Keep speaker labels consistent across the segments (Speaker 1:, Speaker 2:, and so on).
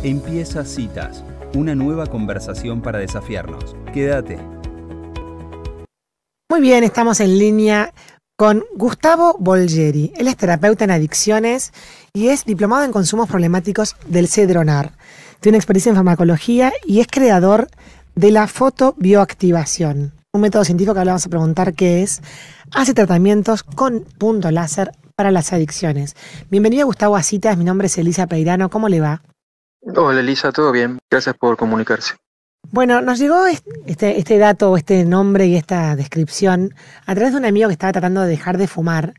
Speaker 1: Empieza Citas, una nueva conversación para desafiarnos. Quédate.
Speaker 2: Muy bien, estamos en línea con Gustavo Bolgeri. Él es terapeuta en adicciones y es diplomado en consumos problemáticos del CEDRONAR. Tiene experiencia en farmacología y es creador de la fotobioactivación, un método científico que ahora vamos a preguntar qué es. Hace tratamientos con punto láser para las adicciones. Bienvenido, Gustavo, a Citas. Mi nombre es Elisa Peirano. ¿Cómo le va?
Speaker 3: Hola Elisa, ¿todo bien? Gracias por comunicarse.
Speaker 2: Bueno, nos llegó este dato, este nombre y esta descripción a través de un amigo que estaba tratando de dejar de fumar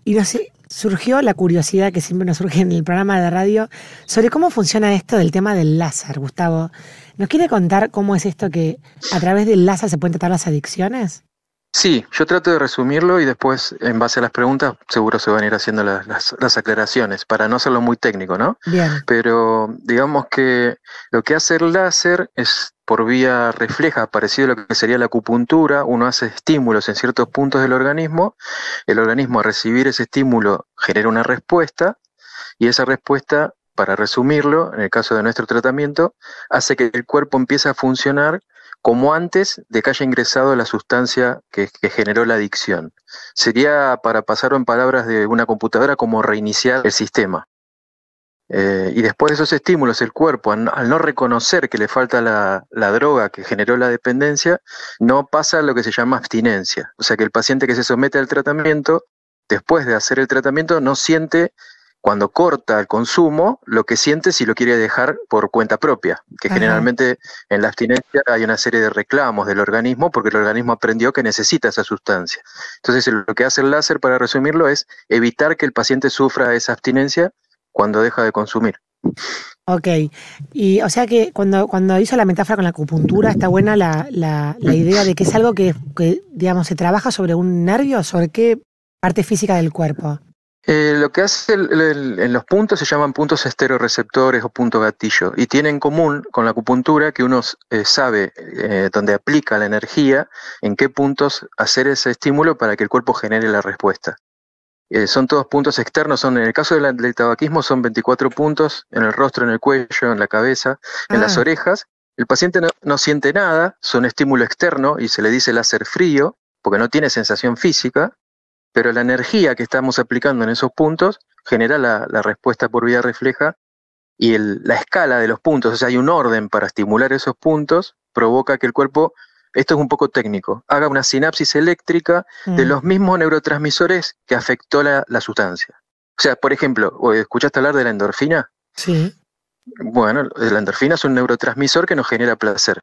Speaker 2: y nos surgió la curiosidad que siempre nos surge en el programa de radio sobre cómo funciona esto del tema del láser. Gustavo, ¿nos quiere contar cómo es esto que a través del láser se pueden tratar las adicciones?
Speaker 3: Sí, yo trato de resumirlo y después, en base a las preguntas, seguro se van a ir haciendo las aclaraciones, para no hacerlo muy técnico, ¿no?
Speaker 2: Bien.
Speaker 3: Pero digamos que lo que hace el láser es por vía refleja, parecido a lo que sería la acupuntura. Uno hace estímulos en ciertos puntos del organismo, el organismo al recibir ese estímulo genera una respuesta, y esa respuesta, para resumirlo, en el caso de nuestro tratamiento, hace que el cuerpo empiece a funcionar como antes de que haya ingresado la sustancia que generó la adicción. Sería, para pasarlo en palabras de una computadora, como reiniciar el sistema. Y después de esos estímulos, el cuerpo, al no reconocer que le falta la droga que generó la dependencia, no pasa lo que se llama abstinencia. O sea que el paciente que se somete al tratamiento, después de hacer el tratamiento, no siente, cuando corta el consumo, lo que siente si lo quiere dejar por cuenta propia, que
Speaker 2: Ajá.
Speaker 3: Generalmente en la abstinencia hay una serie de reclamos del organismo porque el organismo aprendió que necesita esa sustancia. Entonces lo que hace el láser, para resumirlo, es evitar que el paciente sufra esa abstinencia cuando deja de consumir.
Speaker 2: Ok, y o sea que cuando hizo la metáfora con la acupuntura, está buena la idea de que es algo que, digamos, se trabaja sobre un nervio, ¿sobre qué parte física del cuerpo?
Speaker 3: Lo que hace en los puntos se llaman puntos estereoreceptores o punto gatillo, y tiene en común con la acupuntura que uno sabe dónde aplica la energía, en qué puntos hacer ese estímulo para que el cuerpo genere la respuesta. Son todos puntos externos, en el caso del tabaquismo son 24 puntos, en el rostro, en el cuello, en la cabeza, en las orejas. El paciente no siente nada, son estímulo externo y se le dice láser frío, porque no tiene sensación física, pero la energía que estamos aplicando en esos puntos genera la respuesta por vía refleja, y la escala de los puntos, o sea, hay un orden para estimular esos puntos, provoca que el cuerpo, esto es un poco técnico, haga una sinapsis eléctrica de los mismos neurotransmisores que afectó la sustancia. O sea, por ejemplo, ¿escuchaste hablar de la endorfina?
Speaker 2: Sí.
Speaker 3: Bueno, la endorfina es un neurotransmisor que nos genera placer.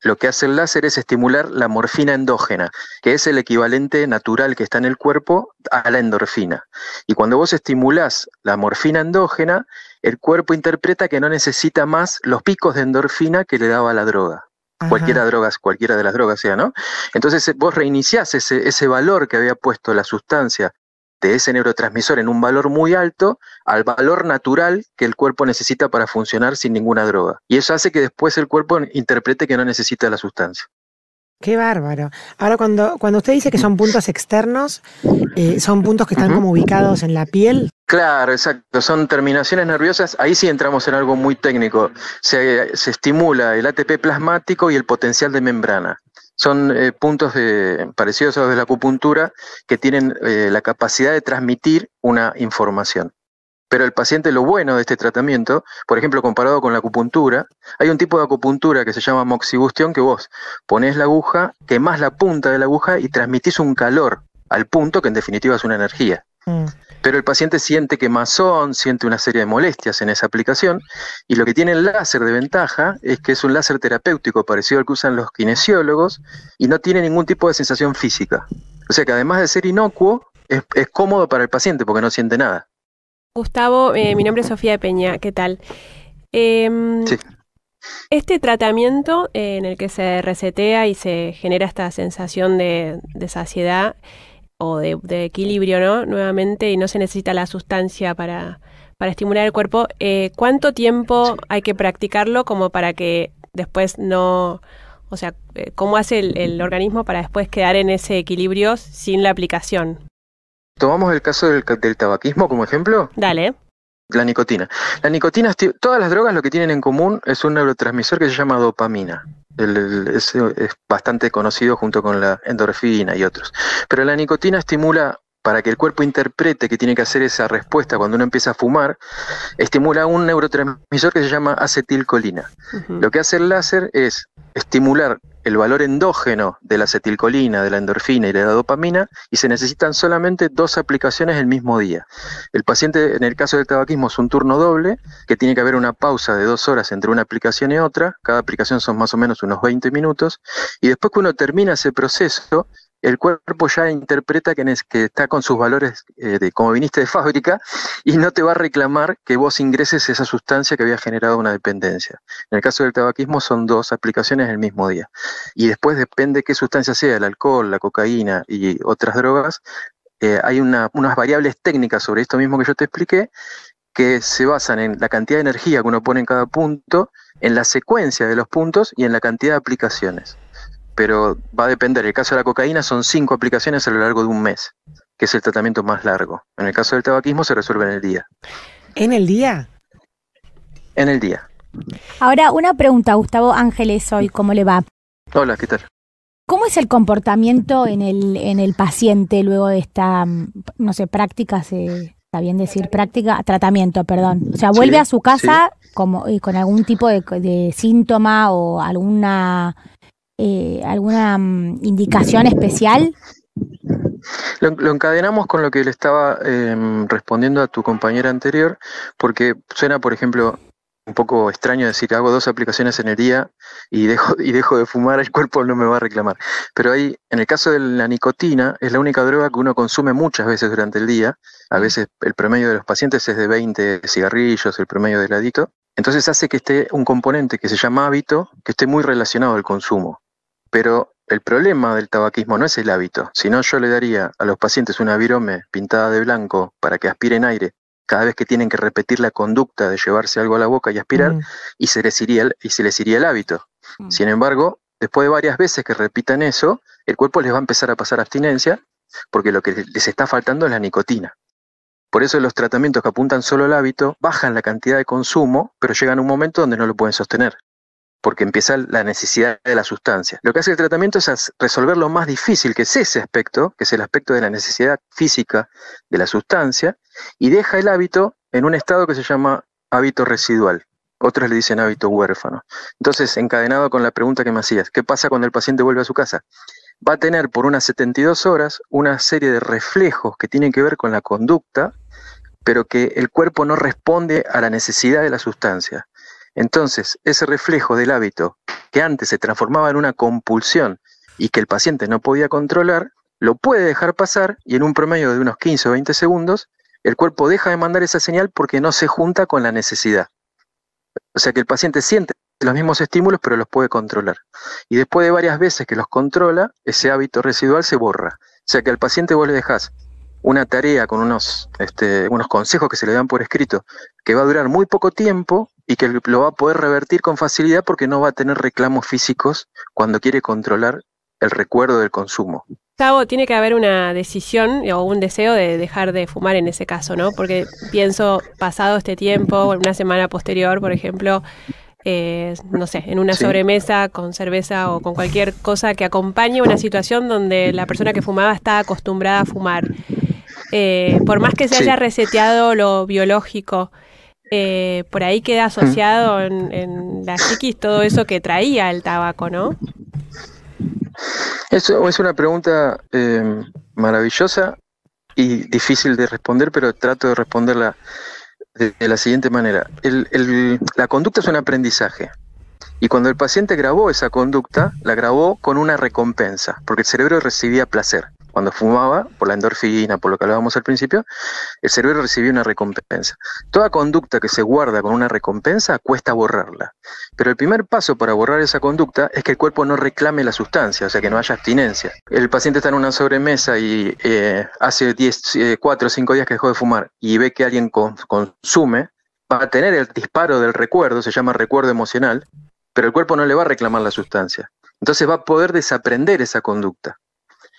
Speaker 3: Lo que hace el láser es estimular la morfina endógena, que es el equivalente natural que está en el cuerpo a la endorfina. Y cuando vos estimulás la morfina endógena, el cuerpo interpreta que no necesita más los picos de endorfina que le daba la droga.
Speaker 2: Ajá.
Speaker 3: Cualquiera de las drogas sea, ¿no? Entonces vos reiniciás ese valor que había puesto la sustancia de ese neurotransmisor en un valor muy alto al valor natural que el cuerpo necesita para funcionar sin ninguna droga. Y eso hace que después el cuerpo interprete que no necesita la sustancia.
Speaker 2: Qué bárbaro. Ahora, cuando usted dice que son puntos externos, ¿son puntos que están como ubicados en la piel?
Speaker 3: Claro, exacto. Son terminaciones nerviosas. Ahí sí entramos en algo muy técnico. Se estimula el ATP plasmático y el potencial de membrana. Son puntos parecidos a los de la acupuntura que tienen la capacidad de transmitir una información. Pero el paciente, lo bueno de este tratamiento, por ejemplo, comparado con la acupuntura, hay un tipo de acupuntura que se llama moxibustión, que vos ponés la aguja, quemás la punta de la aguja y transmitís un calor al punto, que en definitiva es una energía. Pero el paciente siente quemazón, siente una serie de molestias en esa aplicación, y lo que tiene el láser de ventaja es que es un láser terapéutico parecido al que usan los kinesiólogos y no tiene ningún tipo de sensación física. O sea que además de ser inocuo, es cómodo para el paciente porque no siente nada.
Speaker 4: Gustavo, mi nombre es Sofía Peña, ¿qué tal?
Speaker 3: Sí.
Speaker 4: Este tratamiento en el que se resetea y se genera esta sensación de saciedad o de equilibrio, ¿no? Nuevamente, y no se necesita la sustancia para estimular el cuerpo, ¿cuánto tiempo hay que practicarlo como para que después no... O sea, ¿cómo hace el organismo para después quedar en ese equilibrio sin la aplicación?
Speaker 3: ¿Tomamos el caso del tabaquismo como ejemplo?
Speaker 4: Dale.
Speaker 3: La nicotina. La nicotina, todas las drogas lo que tienen en común es un neurotransmisor que se llama dopamina. Es bastante conocido junto con la endorfina y otros. Pero la nicotina estimula, para que el cuerpo interprete que tiene que hacer esa respuesta cuando uno empieza a fumar, estimula un neurotransmisor que se llama acetilcolina. Lo que hace el láser es estimular el valor endógeno de la acetilcolina, de la endorfina y de la dopamina, y se necesitan solamente 2 aplicaciones el mismo día. El paciente, en el caso del tabaquismo, es un turno doble, que tiene que haber una pausa de 2 horas entre una aplicación y otra. Cada aplicación son más o menos unos 20 minutos, y después que uno termina ese proceso, el cuerpo ya interpreta que está con sus valores como viniste de fábrica, y no te va a reclamar que vos ingreses esa sustancia que había generado una dependencia. En el caso del tabaquismo son 2 aplicaciones el mismo día. Y después depende qué sustancia sea, el alcohol, la cocaína y otras drogas, hay unas variables técnicas sobre esto mismo que yo te expliqué, que se basan en la cantidad de energía que uno pone en cada punto, en la secuencia de los puntos y en la cantidad de aplicaciones. Pero va a depender. En el caso de la cocaína son 5 aplicaciones a lo largo de un mes, que es el tratamiento más largo. En el caso del tabaquismo se resuelve en el día.
Speaker 2: ¿En el día?
Speaker 3: En el día.
Speaker 5: Ahora, una pregunta, Gustavo Ángeles, hoy, ¿cómo le va?
Speaker 3: Hola, ¿qué tal?
Speaker 5: ¿Cómo es el comportamiento en el paciente luego de esta, no sé, práctica, está bien decir práctica, tratamiento, perdón? O sea, ¿vuelve a su casa con algún tipo de síntoma o alguna indicación especial?
Speaker 3: Lo encadenamos con lo que le estaba respondiendo a tu compañera anterior, porque suena, por ejemplo, un poco extraño decir que hago 2 aplicaciones en el día y dejo de fumar, el cuerpo no me va a reclamar. Pero ahí, en el caso de la nicotina, es la única droga que uno consume muchas veces durante el día. A veces el promedio de los pacientes es de 20 cigarrillos, el promedio del adicto. Entonces hace que esté un componente que se llama hábito, que esté muy relacionado al consumo. Pero el problema del tabaquismo no es el hábito, sino yo le daría a los pacientes una virome pintada de blanco para que aspiren aire cada vez que tienen que repetir la conducta de llevarse algo a la boca y aspirar, y se les iría el hábito. Sin embargo, después de varias veces que repitan eso, el cuerpo les va a empezar a pasar abstinencia, porque lo que les está faltando es la nicotina. Por eso los tratamientos que apuntan solo al hábito bajan la cantidad de consumo, pero llegan a un momento donde no lo pueden sostener, porque empieza la necesidad de la sustancia. Lo que hace el tratamiento es resolver lo más difícil, que es ese aspecto, que es el aspecto de la necesidad física de la sustancia, y deja el hábito en un estado que se llama hábito residual. Otros le dicen hábito huérfano. Entonces, encadenado con la pregunta que me hacías, ¿qué pasa cuando el paciente vuelve a su casa? Va a tener por unas 72 horas una serie de reflejos que tienen que ver con la conducta, pero que el cuerpo no responde a la necesidad de la sustancia. Entonces, ese reflejo del hábito, que antes se transformaba en una compulsión y que el paciente no podía controlar, lo puede dejar pasar, y en un promedio de unos 15 o 20 segundos, el cuerpo deja de mandar esa señal porque no se junta con la necesidad. O sea que el paciente siente los mismos estímulos, pero los puede controlar. Y después de varias veces que los controla, ese hábito residual se borra. O sea que al paciente vos le dejás una tarea con unos consejos que se le dan por escrito, que va a durar muy poco tiempo y que lo va a poder revertir con facilidad porque no va a tener reclamos físicos cuando quiere controlar el recuerdo del consumo.
Speaker 4: Gustavo, tiene que haber una decisión o un deseo de dejar de fumar en ese caso, ¿no? Porque pienso, pasado este tiempo, una semana posterior, por ejemplo, no sé, en una sobremesa con cerveza o con cualquier cosa que acompañe una situación donde la persona que fumaba está acostumbrada a fumar. Por más que se haya reseteado lo biológico, por ahí queda asociado en la psiquis todo eso que traía el tabaco, ¿no?
Speaker 3: Eso es una pregunta maravillosa y difícil de responder, pero trato de responderla de la siguiente manera. La conducta es un aprendizaje, y cuando el paciente grabó esa conducta, la grabó con una recompensa, porque el cerebro recibía placer. Cuando fumaba, por la endorfina, por lo que hablábamos al principio, el cerebro recibía una recompensa. Toda conducta que se guarda con una recompensa cuesta borrarla. Pero el primer paso para borrar esa conducta es que el cuerpo no reclame la sustancia, o sea, que no haya abstinencia. El paciente está en una sobremesa y hace 4 o 5 días que dejó de fumar y ve que alguien consume, va a tener el disparo del recuerdo, se llama recuerdo emocional, pero el cuerpo no le va a reclamar la sustancia. Entonces va a poder desaprender esa conducta.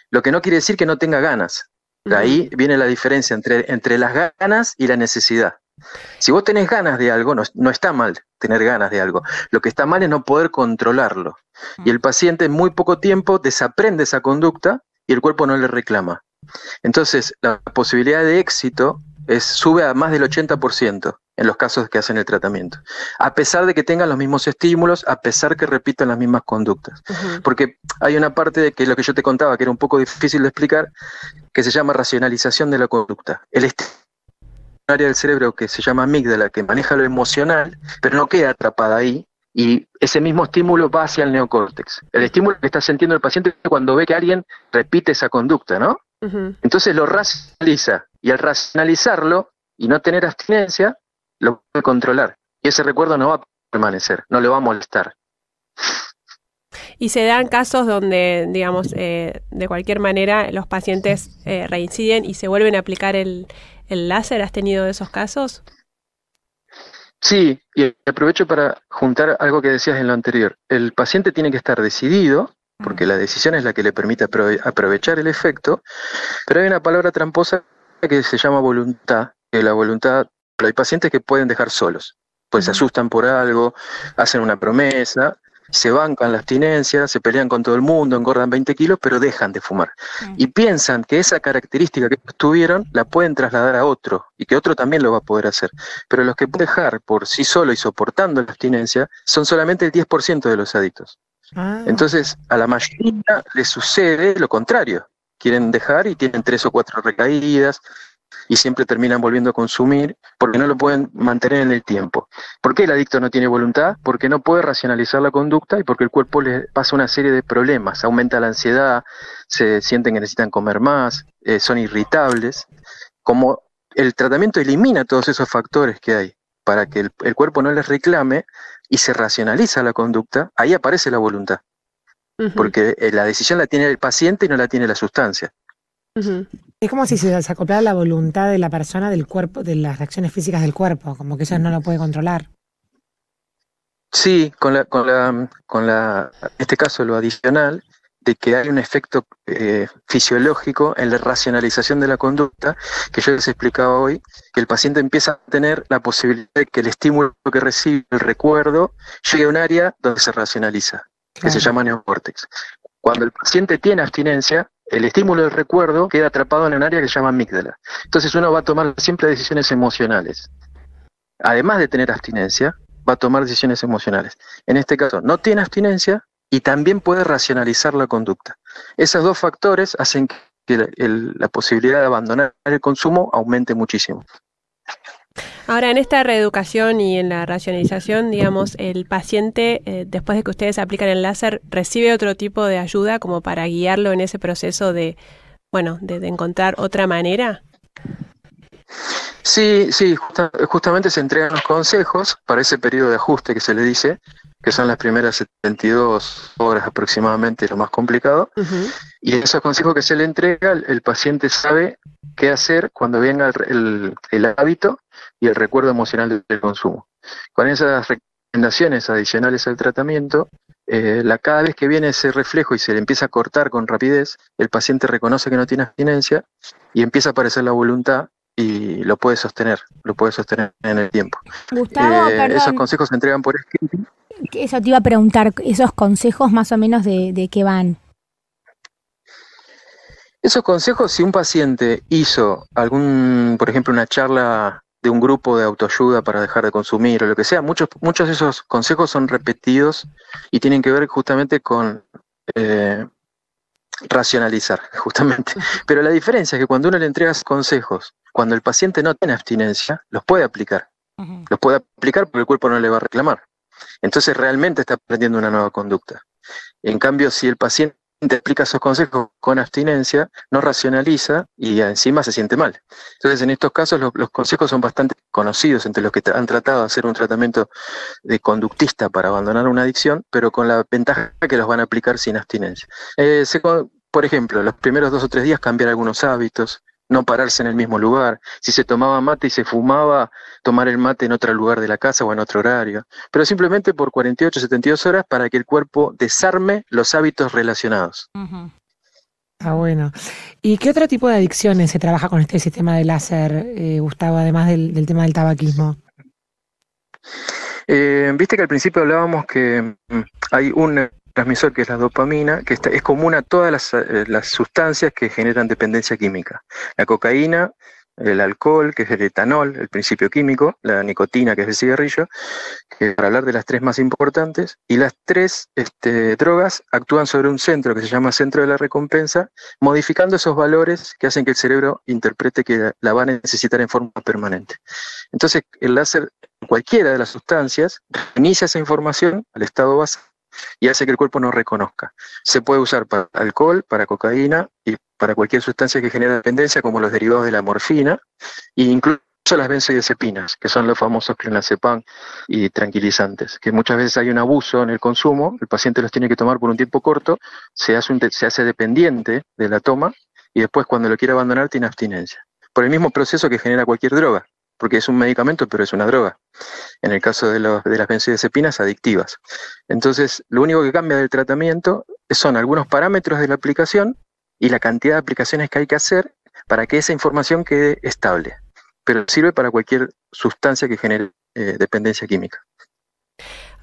Speaker 3: Lo que no quiere decir que no tenga ganas. De ahí viene la diferencia entre las ganas y la necesidad. Si vos tenés ganas de algo, no está mal tener ganas de algo. Lo que está mal es no poder controlarlo. Y el paciente en muy poco tiempo desaprende esa conducta y el cuerpo no le reclama. Entonces, la posibilidad de éxito sube a más del 80% en los casos que hacen el tratamiento. A pesar de que tengan los mismos estímulos, a pesar que repitan las mismas conductas. Porque hay una parte de que lo que yo te contaba, que era un poco difícil de explicar, que se llama racionalización de la conducta. El área del cerebro que se llama amígdala, que maneja lo emocional, pero no queda atrapada ahí, y ese mismo estímulo va hacia el neocórtex. El estímulo que está sintiendo el paciente cuando ve que alguien repite esa conducta, ¿no? Entonces lo racionaliza, y al racionalizarlo y no tener abstinencia, lo puede controlar. Y ese recuerdo no va a permanecer, no le va a molestar.
Speaker 4: Y se dan casos donde, digamos, de cualquier manera los pacientes reinciden y se vuelven a aplicar el láser. ¿Has tenido esos casos?
Speaker 3: Sí, y aprovecho para juntar algo que decías en lo anterior. El paciente tiene que estar decidido, porque la decisión es la que le permite aprovechar el efecto, pero hay una palabra tramposa que se llama voluntad, que la voluntad, pero hay pacientes que pueden dejar solos, pues se asustan por algo, hacen una promesa, se bancan la abstinencia, se pelean con todo el mundo, engordan 20 kilos, pero dejan de fumar. Y piensan que esa característica que tuvieron la pueden trasladar a otro, y que otro también lo va a poder hacer. Pero los que pueden dejar por sí solo y soportando la abstinencia son solamente el 10% de los adictos. Entonces, a la mayoría les sucede lo contrario. Quieren dejar y tienen 3 o 4 recaídas, y siempre terminan volviendo a consumir porque no lo pueden mantener en el tiempo. ¿Por qué el adicto no tiene voluntad? Porque no puede racionalizar la conducta y porque el cuerpo le pasa una serie de problemas. Aumenta la ansiedad, se sienten que necesitan comer más, son irritables. Como el tratamiento elimina todos esos factores que hay para que el cuerpo no les reclame y se racionaliza la conducta, ahí aparece la voluntad. Porque la decisión la tiene el paciente y no la tiene la sustancia.
Speaker 2: Es como si se desacoplara la voluntad de la persona del cuerpo, de las reacciones físicas del cuerpo, como que eso no lo puede controlar.
Speaker 3: Sí, en este caso lo adicional, de que hay un efecto fisiológico en la racionalización de la conducta, que yo les explicaba hoy, que el paciente empieza a tener la posibilidad de que el estímulo que recibe, el recuerdo, llegue a un área donde se racionaliza, que se llama neocórtex. Cuando el paciente tiene abstinencia, el estímulo del recuerdo queda atrapado en un área que se llama amígdala. Entonces uno va a tomar siempre decisiones emocionales. Además de tener abstinencia, va a tomar decisiones emocionales. En este caso, no tiene abstinencia y también puede racionalizar la conducta. Esos dos factores hacen que la posibilidad de abandonar el consumo aumente muchísimo.
Speaker 4: Ahora, en esta reeducación y en la racionalización, digamos, el paciente, después de que ustedes aplican el láser, ¿recibe otro tipo de ayuda como para guiarlo en ese proceso de encontrar otra manera?
Speaker 3: Sí, justamente se entregan los consejos para ese periodo de ajuste que se le dice, que son las primeras 72 horas aproximadamente, lo más complicado. Y esos consejos que se le entrega, el paciente sabe qué hacer cuando venga el hábito y el recuerdo emocional del consumo. Con esas recomendaciones adicionales al tratamiento, cada vez que viene ese reflejo y se le empieza a cortar con rapidez, el paciente reconoce que no tiene abstinencia y empieza a aparecer la voluntad y lo puede sostener en el tiempo.
Speaker 5: Gustavo,
Speaker 3: esos consejos se entregan por escrito.
Speaker 5: Eso te iba a preguntar, esos consejos más o menos de qué van.
Speaker 3: Esos consejos, si un paciente hizo por ejemplo, una charla de un grupo de autoayuda para dejar de consumir o lo que sea, muchos de esos consejos son repetidos y tienen que ver justamente con racionalizar, justamente. Pero la diferencia es que cuando uno le entrega consejos, cuando el paciente no tiene abstinencia, los puede aplicar. Los puede aplicar porque el cuerpo no le va a reclamar. Entonces realmente está aprendiendo una nueva conducta. En cambio, si el paciente aplica esos consejos con abstinencia, no racionaliza y encima se siente mal. Entonces, en estos casos, los consejos son bastante conocidos entre los que han tratado de hacer un tratamiento de conductista para abandonar una adicción, pero con la ventaja que los van a aplicar sin abstinencia. Por ejemplo, los primeros 2 o 3 días cambiar algunos hábitos, no pararse en el mismo lugar. Si se tomaba mate y se fumaba, tomar el mate en otro lugar de la casa o en otro horario. Pero simplemente por 48, 72 horas para que el cuerpo desarme los hábitos relacionados.
Speaker 2: Está bueno. ¿Y qué otro tipo de adicciones se trabaja con este sistema de láser, Gustavo, además del tema del tabaquismo?
Speaker 3: Viste que al principio hablábamos que hay un transmisor que es la dopamina, que es común a todas las sustancias que generan dependencia química. La cocaína, el alcohol, que es el etanol, el principio químico, la nicotina, que es el cigarrillo, que para hablar de las tres más importantes, y las tres drogas actúan sobre un centro que se llama centro de la recompensa, modificando esos valores que hacen que el cerebro interprete que la va a necesitar en forma permanente. Entonces, el láser, cualquiera de las sustancias, inicia esa información al estado base y hace que el cuerpo no reconozca. Se puede usar para alcohol, para cocaína y para cualquier sustancia que genera dependencia, como los derivados de la morfina, e incluso las benzodiazepinas, que son los famosos clonazepam y tranquilizantes, que muchas veces hay un abuso en el consumo, el paciente los tiene que tomar por un tiempo corto, se hace dependiente de la toma y después cuando lo quiere abandonar tiene abstinencia. Por el mismo proceso que genera cualquier droga, porque es un medicamento pero es una droga. En el caso de las benzodiazepinas adictivas. Entonces, lo único que cambia del tratamiento son algunos parámetros de la aplicación y la cantidad de aplicaciones que hay que hacer para que esa información quede estable. Pero sirve para cualquier sustancia que genere dependencia química.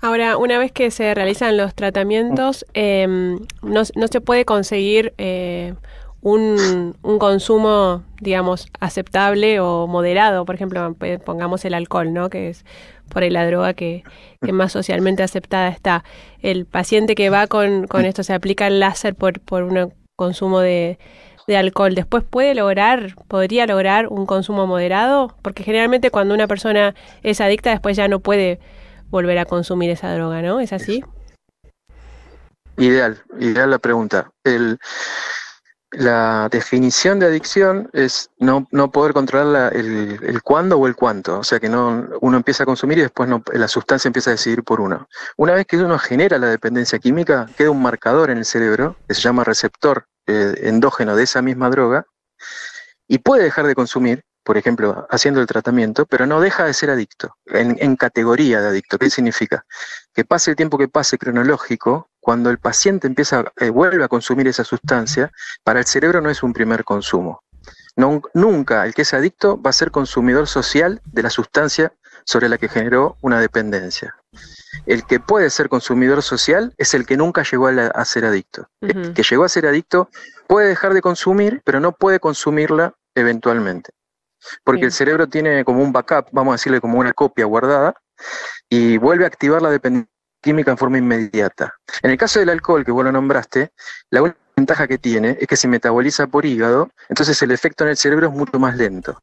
Speaker 4: Ahora, una vez que se realizan los tratamientos, no se puede conseguir un consumo, digamos, aceptable o moderado. Por ejemplo, pongamos el alcohol, ¿no? Que es por ahí la droga que más socialmente aceptada está. El paciente que va con esto, se aplica el láser por un consumo de alcohol, ¿después podría lograr un consumo moderado? Porque generalmente cuando una persona es adicta, después ya no puede volver a consumir esa droga, ¿no? ¿Es así?
Speaker 3: Ideal la pregunta. La definición de adicción es no poder controlar el cuándo o el cuánto, o sea que uno empieza a consumir y después la sustancia empieza a decidir por uno. Una vez que uno genera la dependencia química, queda un marcador en el cerebro que se llama receptor endógeno de esa misma droga y puede dejar de consumir, por ejemplo, haciendo el tratamiento, pero no deja de ser adicto, en categoría de adicto. ¿Qué significa? Que pase el tiempo que pase cronológico, cuando el paciente vuelve a consumir esa sustancia, para el cerebro no es un primer consumo. Nunca el que es adicto va a ser consumidor social de la sustancia sobre la que generó una dependencia. El que puede ser consumidor social es el que nunca llegó a ser adicto. El que llegó a ser adicto puede dejar de consumir, pero no puede consumirla eventualmente. Porque el cerebro tiene como un backup, vamos a decirle como una copia guardada, y vuelve a activar la dependencia química en forma inmediata. En el caso del alcohol, que vos lo nombraste, la única ventaja que tiene es que se metaboliza por hígado, entonces el efecto en el cerebro es mucho más lento.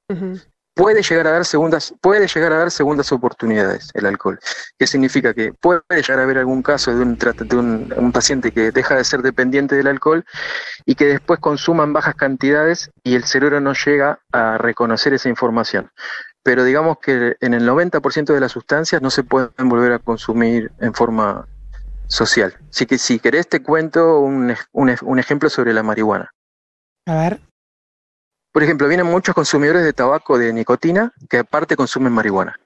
Speaker 3: Puede llegar a dar segundas oportunidades el alcohol. ¿Qué significa? Que puede llegar a haber algún caso de un paciente que deja de ser dependiente del alcohol y que después consuma en bajas cantidades y el cerebro no llega a reconocer esa información. Pero digamos que en el 90% de las sustancias no se pueden volver a consumir en forma social. Así que si querés te cuento un ejemplo sobre la marihuana.
Speaker 2: A ver.
Speaker 3: Por ejemplo, vienen muchos consumidores de tabaco de nicotina que aparte consumen marihuana.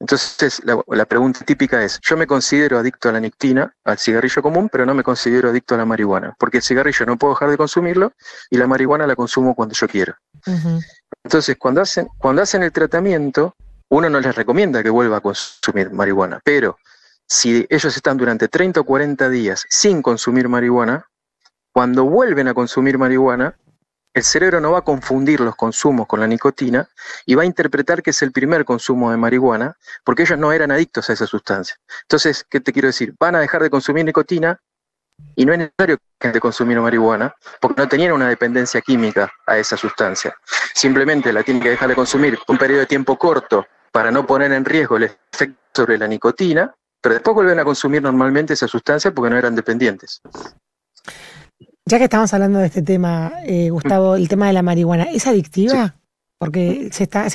Speaker 3: Entonces la pregunta típica es, yo me considero adicto a la nicotina, al cigarrillo común, pero no me considero adicto a la marihuana, porque el cigarrillo no puedo dejar de consumirlo y la marihuana la consumo cuando yo quiero. Entonces, cuando hacen el tratamiento, uno no les recomienda que vuelva a consumir marihuana, pero si ellos están durante 30 o 40 días sin consumir marihuana, cuando vuelven a consumir marihuana, el cerebro no va a confundir los consumos con la nicotina y va a interpretar que es el primer consumo de marihuana, porque ellos no eran adictos a esa sustancia. Entonces, ¿qué te quiero decir? Van a dejar de consumir nicotina y no es necesario que dejen de consumir marihuana, porque no tenían una dependencia química a esa sustancia. Simplemente la tienen que dejar de consumir un periodo de tiempo corto para no poner en riesgo el efecto sobre la nicotina, pero después vuelven a consumir normalmente esa sustancia porque no eran dependientes.
Speaker 2: Ya que estamos hablando de este tema, Gustavo, el tema de la marihuana, ¿es adictiva? Sí. Porque se está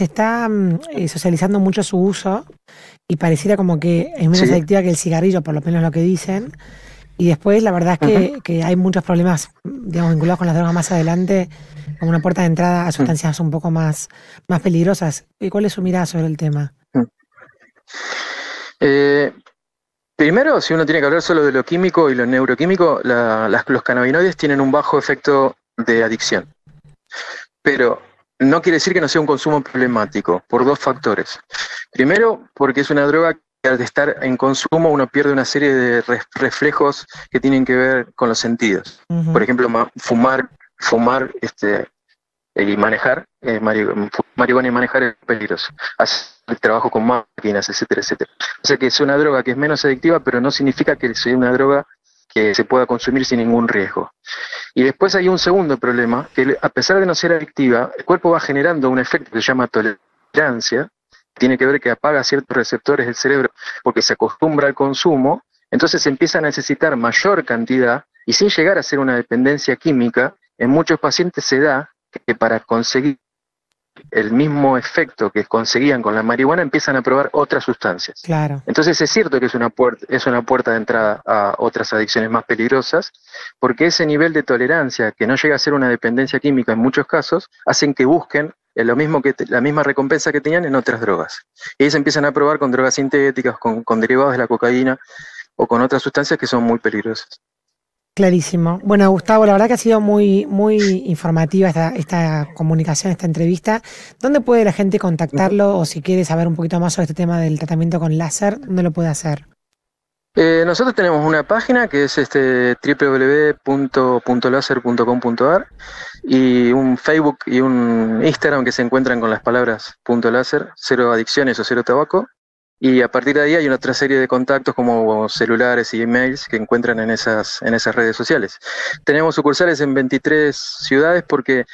Speaker 2: socializando mucho su uso y pareciera como que es menos adictiva que el cigarrillo, por lo menos lo que dicen. Y después la verdad es que hay muchos problemas, digamos, vinculados con las drogas más adelante, como una puerta de entrada a sustancias un poco más peligrosas. ¿Y cuál es su mirada sobre el tema?
Speaker 3: Primero, si uno tiene que hablar solo de lo químico y lo neuroquímico, los cannabinoides tienen un bajo efecto de adicción. Pero no quiere decir que no sea un consumo problemático, por dos factores. Primero, porque es una droga que al estar en consumo uno pierde una serie de reflejos que tienen que ver con los sentidos.
Speaker 2: Ujú.
Speaker 3: Por ejemplo, fumar y manejar, marihuana y manejar es peligroso. Hacer trabajo con máquinas, etcétera, etcétera. O sea que es una droga que es menos adictiva, pero no significa que sea una droga que se pueda consumir sin ningún riesgo. Y después hay un segundo problema, que a pesar de no ser adictiva, el cuerpo va generando un efecto que se llama tolerancia, tiene que ver que apaga ciertos receptores del cerebro porque se acostumbra al consumo, entonces se empieza a necesitar mayor cantidad y sin llegar a ser una dependencia química, en muchos pacientes se da que para conseguir el mismo efecto que conseguían con la marihuana empiezan a probar otras sustancias.
Speaker 2: Claro.
Speaker 3: Entonces es cierto que es una puerta de entrada a otras adicciones más peligrosas, porque ese nivel de tolerancia, que no llega a ser una dependencia química en muchos casos, hacen que busquen la misma recompensa que tenían en otras drogas. Y ahí se empiezan a probar con drogas sintéticas, con derivados de la cocaína o con otras sustancias que son muy peligrosas.
Speaker 2: Clarísimo. Bueno, Gustavo, la verdad que ha sido muy, muy informativa esta comunicación, esta entrevista. ¿Dónde puede la gente contactarlo o si quiere saber un poquito más sobre este tema del tratamiento con láser, dónde lo puede hacer?
Speaker 3: Nosotros tenemos una página que es www.laser.com.ar y un Facebook y un Instagram que se encuentran con las palabras .láser, 0 adicciones o 0 tabaco. Y a partir de ahí hay una otra serie de contactos como celulares y emails que encuentran en esas redes sociales. Tenemos sucursales en 23 ciudades porque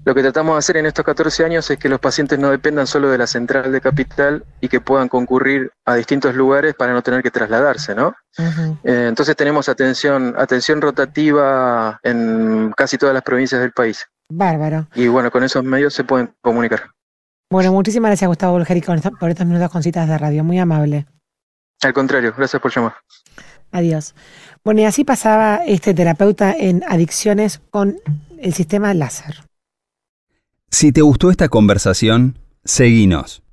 Speaker 3: lo que tratamos de hacer en estos 14 años es que los pacientes no dependan solo de la central de Capital y que puedan concurrir a distintos lugares para no tener que trasladarse, ¿no?
Speaker 2: Uh-huh.
Speaker 3: Entonces tenemos atención rotativa en casi todas las provincias del país.
Speaker 2: Bárbaro.
Speaker 3: Y bueno, con esos medios se pueden comunicar.
Speaker 2: Bueno, muchísimas gracias, Gustavo Bolgeri, por estos minutos con Citas de Radio. Muy amable.
Speaker 3: Al contrario, gracias por llamar.
Speaker 2: Adiós. Bueno, y así pasaba este terapeuta en adicciones con el sistema láser.
Speaker 1: Si te gustó esta conversación, seguinos.